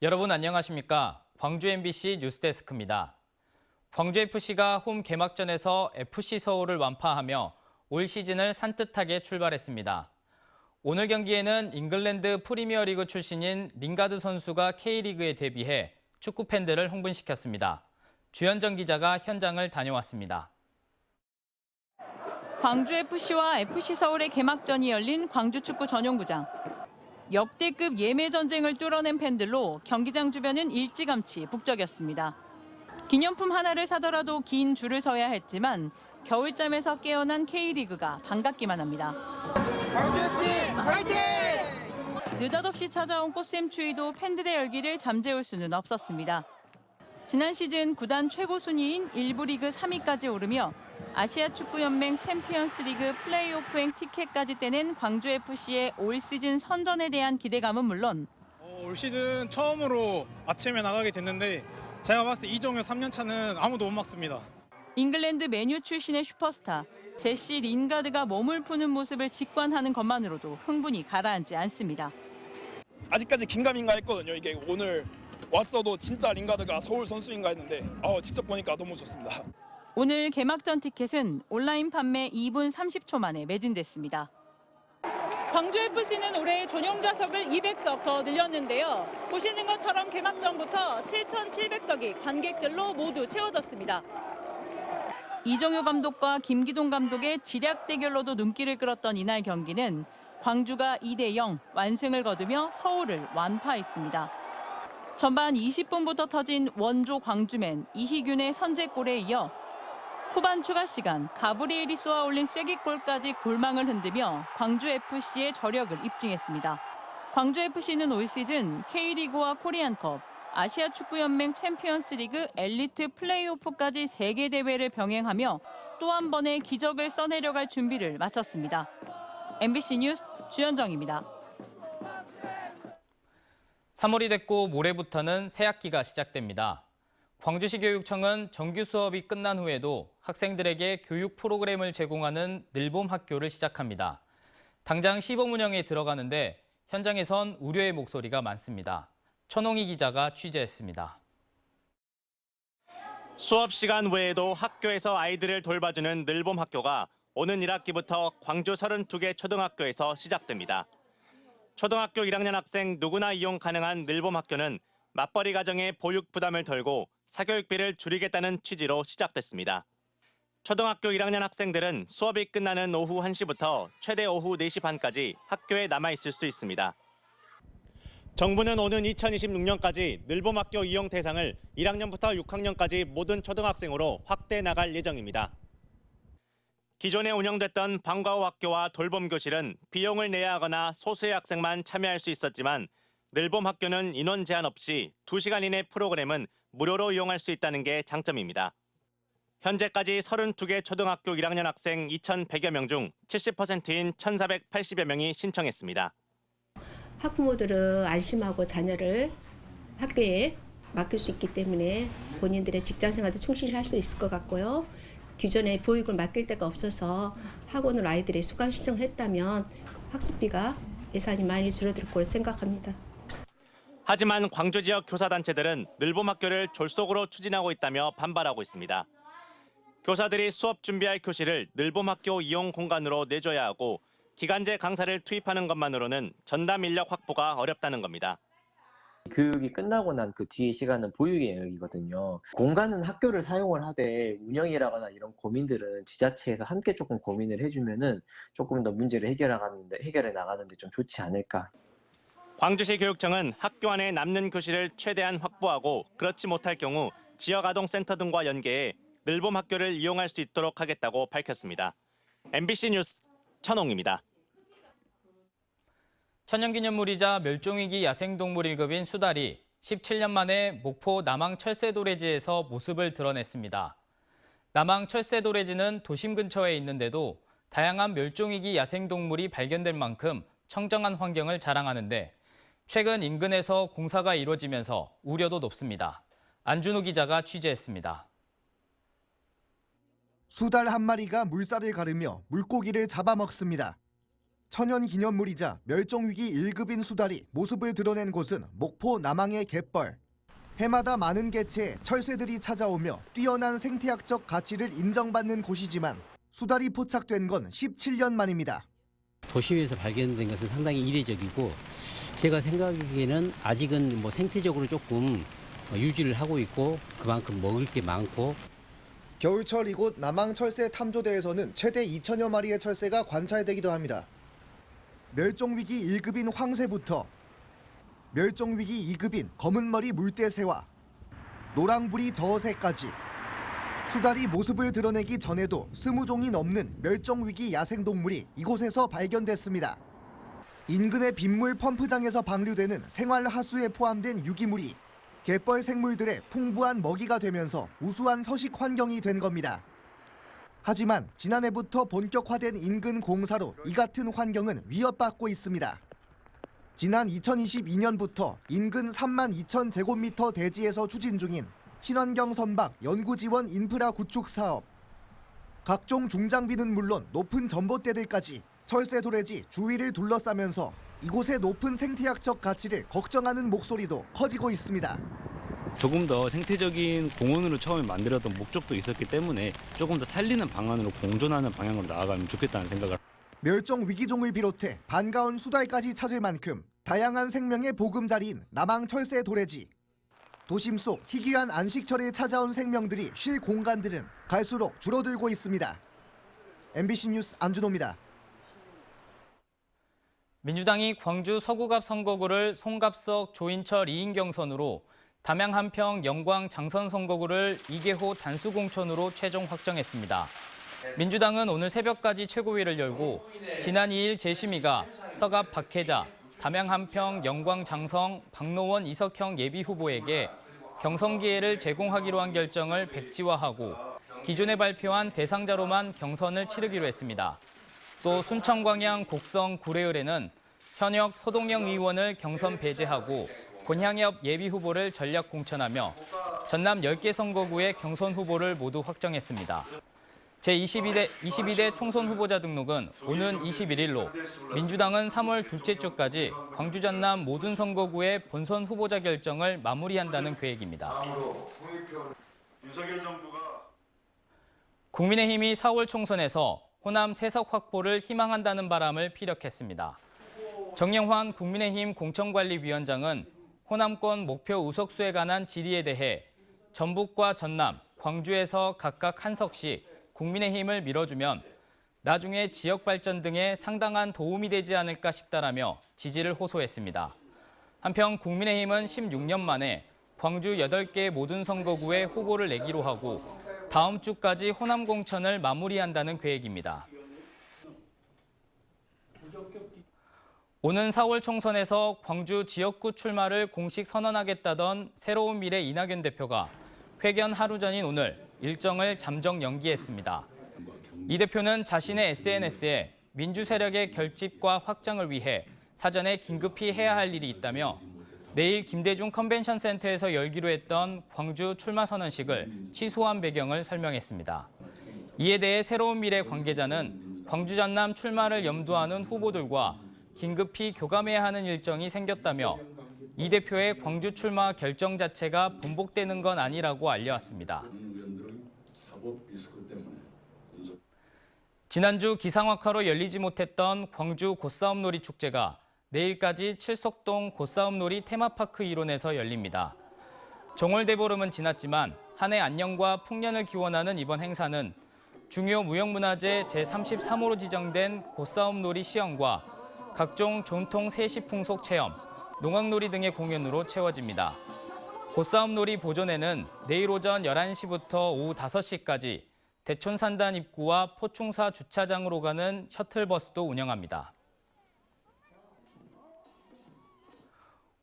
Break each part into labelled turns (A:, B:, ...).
A: 여러분 안녕하십니까? 광주 MBC 뉴스데스크입니다. 광주FC가 홈 개막전에서 FC 서울을 완파하며 올 시즌을 산뜻하게 출발했습니다. 오늘 경기에는 잉글랜드 프리미어리그 출신인 링가드 선수가 K리그에 데뷔해 축구 팬들을 흥분시켰습니다. 주현정 기자가 현장을 다녀왔습니다.
B: 광주FC와 FC 서울의 개막전이 열린 광주 축구 전용구장. 역대급 예매 전쟁을 뚫어낸 팬들로 경기장 주변은 일찌감치 북적였습니다. 기념품 하나를 사더라도 긴 줄을 서야 했지만 겨울잠에서 깨어난 K리그가 반갑기만 합니다.
C: 광주FC 화이팅!
B: 느닷없이 찾아온 꽃샘 추위도 팬들의 열기를 잠재울 수는 없었습니다. 지난 시즌 구단 최고 순위인 1부 리그 3위까지 오르며 아시아 축구연맹 챔피언스리그 플레이오프행 티켓까지 떼낸 광주FC의 올 시즌 선전에 대한 기대감은 물론
D: 올 시즌 처음으로 아침에 나가게 됐는데 제가 봤을 때 이정효 3년차는 아무도 못 막습니다.
B: 잉글랜드 메뉴 출신의 슈퍼스타 제시 린가드가 몸을 푸는 모습을 직관하는 것만으로도 흥분이 가라앉지 않습니다.
E: 아직까지 긴가민가 했거든요. 이게 오늘 왔어도 진짜 링가드가 서울 선수인가 했는데 직접 보니까 너무 좋습니다.
B: 오늘 개막전 티켓은 온라인 판매 2분 30초 만에 매진됐습니다. 광주FC는 올해 전용 좌석을 200석 더 늘렸는데요. 보시는 것처럼 개막전부터 7,700석이 관객들로 모두 채워졌습니다. 이정효 감독과 김기동 감독의 지략 대결로도 눈길을 끌었던 이날 경기는 광주가 2대0 완승을 거두며 서울을 완파했습니다. 전반 20분부터 터진 원조 광주맨 이희균의 선제골에 이어 후반 추가 시간 가브리엘이 쏘아 올린 쐐기골까지 골망을 흔들며 광주FC의 저력을 입증했습니다. 광주FC는 올 시즌 K리그와 코리안컵, 아시아 축구연맹 챔피언스리그 엘리트 플레이오프까지 3개 대회를 병행하며 또 한 번의 기적을 써내려갈 준비를 마쳤습니다. MBC 뉴스 주현정입니다.
A: 3월이 됐고 모레부터는 새학기가 시작됩니다. 광주시 교육청은 정규 수업이 끝난 후에도 학생들에게 교육 프로그램을 제공하는 늘봄 학교를 시작합니다. 당장 시범 운영에 들어가는데 현장에선 우려의 목소리가 많습니다. 천홍희 기자가 취재했습니다.
F: 수업 시간 외에도 학교에서 아이들을 돌봐주는 늘봄 학교가 오는 1학기부터 광주 32개 초등학교에서 시작됩니다. 초등학교 1학년 학생 누구나 이용 가능한 늘봄 학교는 맞벌이 가정의 보육 부담을 덜고 사교육비를 줄이겠다는 취지로 시작됐습니다. 초등학교 1학년 학생들은 수업이 끝나는 오후 1시부터 최대 오후 4시 반까지 학교에 남아있을 수 있습니다. 정부는 오는 2026년까지 늘봄 학교 이용 대상을 1학년부터 6학년까지 모든 초등학생으로 확대 나갈 예정입니다. 기존에 운영됐던 방과후 학교와 돌봄 교실은 비용을 내야 하거나 소수의 학생만 참여할 수 있었지만 늘봄 학교는 인원 제한 없이 2시간 이내 프로그램은 무료로 이용할 수 있다는 게 장점입니다. 현재까지 32개 초등학교 1학년 학생 2,100여 명 중 70%인 1,480여 명이 신청했습니다.
G: 학부모들은 안심하고 자녀를 학교에 맡길 수 있기 때문에 본인들의 직장생활도 충실히 할 수 있을 것 같고요. 기존에 보육을 맡길 데가 없어서 학원으로 아이들이 수강 신청을 했다면 학습비가 예산이 많이 줄어들 거라 생각합니다.
F: 하지만 광주 지역 교사단체들은 늘봄 학교를 졸속으로 추진하고 있다며 반발하고 있습니다. 교사들이 수업 준비할 교실을 늘봄 학교 이용 공간으로 내줘야 하고 기간제 강사를 투입하는 것만으로는 전담 인력 확보가 어렵다는 겁니다.
H: 교육이 끝나고 난 그 뒤의 시간은 보육의 영역이거든요. 공간은 학교를 사용을 하되 운영이라거나 이런 고민들은 지자체에서 함께 조금 고민을 해주면은 조금 더 문제를 해결해 나가는데 좀 좋지 않을까.
F: 광주시 교육청은 학교 안에 남는 교실을 최대한 확보하고 그렇지 못할 경우 지역아동센터 등과 연계해 늘봄 학교를 이용할 수 있도록 하겠다고 밝혔습니다. MBC 뉴스 천홍입니다.
A: 천연기념물이자 멸종위기 야생동물 1급인 수달이 17년 만에 목포 남항철새도래지에서 모습을 드러냈습니다. 남항철새도래지는 도심 근처에 있는데도 다양한 멸종위기 야생동물이 발견될 만큼 청정한 환경을 자랑하는데 최근 인근에서 공사가 이루어지면서 우려도 높습니다. 안준우 기자가 취재했습니다.
C: 수달 한 마리가 물살을 가르며 물고기를 잡아먹습니다.
I: 천연기념물이자 멸종위기 1급인 수달이 모습을 드러낸 곳은 목포 남항의 갯벌. 해마다 많은 개체의 철새들이 찾아오며 뛰어난 생태학적 가치를 인정받는 곳이지만 수달이 포착된 건 17년 만입니다.
J: 도심에서 발견된 것은 상당히 이례적이고 제가 생각하기에는 아직은 생태적으로 조금 유지를 하고 있고 그만큼 먹을 게 많고.
I: 겨울철 이곳 남항철새 탐조대에서는 최대 2천여 마리의 철새가 관찰되기도 합니다. 멸종위기 1급인 황새부터 멸종위기 2급인 검은머리 물대새와 노랑부리 저어새까지 수달이 모습을 드러내기 전에도 20종이 넘는 멸종위기 야생동물이 이곳에서 발견됐습니다. 인근의 빗물 펌프장에서 방류되는 생활하수에 포함된 유기물이 갯벌 생물들의 풍부한 먹이가 되면서 우수한 서식 환경이 된 겁니다. 하지만 지난해부터 본격화된 인근 공사로 이 같은 환경은 위협받고 있습니다. 지난 2022년부터 인근 3만 2천 제곱미터 대지에서 추진 중인 친환경 선박 연구지원 인프라 구축 사업. 각종 중장비는 물론 높은 전봇대들까지 철새 도래지 주위를 둘러싸면서 이곳의 높은 생태학적 가치를 걱정하는 목소리도 커지고 있습니다.
K: 조금 더 생태적인 공원으로 처음에 만들었던 목적도 있었기 때문에 조금 더 살리는 방안으로 공존하는 방향으로 나아가면 좋겠다는 생각을.
I: 멸종 위기종을 비롯해 반가운 수달까지 찾을 만큼 다양한 생명의 보금자리인 남항 철새 도래지. 도심 속 희귀한 안식처를 찾아온 생명들이 쉴 공간들은 갈수록 줄어들고 있습니다. MBC 뉴스 안준호입니다.
A: 민주당이 광주 서구갑 선거구를 송갑석, 조인철, 이인경 선으로, 담양 한평, 영광, 장선 선거구를 이계호 단수공천으로 최종 확정했습니다. 민주당은 오늘 새벽까지 최고위를 열고 지난 2일 재심의가 서갑 박혜자, 담양 한평, 영광, 장성, 박노원, 이석형 예비후보에게 경선 기회를 제공하기로 한 결정을 백지화하고 기존에 발표한 대상자로만 경선을 치르기로 했습니다. 또 순천광양, 곡성, 구례을에는 현역 서동영 의원을 경선 배제하고 권향엽 예비후보를 전략 공천하며 전남 10개 선거구의 경선 후보를 모두 확정했습니다. 제22대 총선 후보자 등록은 오는 21일로 민주당은 3월 둘째 주까지 광주 전남 모든 선거구의 본선 후보자 결정을 마무리한다는 계획입니다. 국민의힘이 4월 총선에서 호남 세석 확보를 희망한다는 바람을 피력했습니다. 정영환 국민의힘 공천관리위원장은 호남권 목표 의석수에 관한 질의에 대해 전북과 전남, 광주에서 각각 한 석씩 국민의힘을 밀어주면 나중에 지역 발전 등에 상당한 도움이 되지 않을까 싶다라며 지지를 호소했습니다. 한편 국민의힘은 16년 만에 광주 8개 모든 선거구에 후보를 내기로 하고 다음 주까지 호남 공천을 마무리한다는 계획입니다. 오는 4월 총선에서 광주 지역구 출마를 공식 선언하겠다던 새로운 미래 이낙연 대표가 회견 하루 전인 오늘 일정을 잠정 연기했습니다. 이 대표는 자신의 SNS에 민주 세력의 결집과 확장을 위해 사전에 긴급히 해야 할 일이 있다며 내일 김대중 컨벤션 센터에서 열기로 했던 광주 출마 선언식을 취소한 배경을 설명했습니다. 이에 대해 새로운 미래 관계자는 광주 전남 출마를 염두하는 후보들과 긴급히 교감해야 하는 일정이 생겼다며 이 대표의 광주 출마 결정 자체가 번복되는 건 아니라고 알려왔습니다. 지난주 기상악화로 열리지 못했던 광주 곶싸움놀이 축제가 내일까지 칠석동 곶싸움놀이 테마파크 일원에서 열립니다. 정월대보름은 지났지만 한 해 안녕과 풍년을 기원하는 이번 행사는 중요 무형문화재 제33호로 지정된 곶싸움놀이 시연과 각종 전통 세시풍속 체험, 농악놀이 등의 공연으로 채워집니다. 곶싸움놀이 보존회는 내일 오전 11시부터 오후 5시까지 대촌산단 입구와 포충사 주차장으로 가는 셔틀버스도 운영합니다.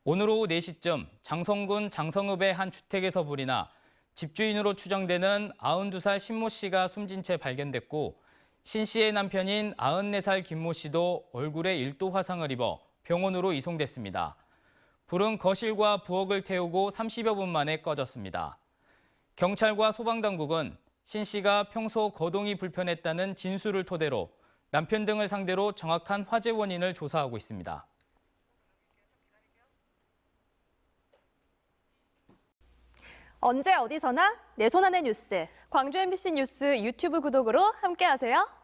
A: 오늘 오후 4시쯤 장성군 장성읍의 한 주택에서 불이 나 집주인으로 추정되는 92살 신모 씨가 숨진 채 발견됐고 신 씨의 남편인 94살 김모 씨도 얼굴에 1도 화상을 입어 병원으로 이송됐습니다. 불은 거실과 부엌을 태우고 30여 분 만에 꺼졌습니다. 경찰과 소방당국은 신 씨가 평소 거동이 불편했다는 진술을 토대로 남편 등을 상대로 정확한 화재 원인을 조사하고 있습니다.
L: 언제 어디서나 내 손 안의 뉴스. 광주 MBC 뉴스 유튜브 구독으로 함께하세요.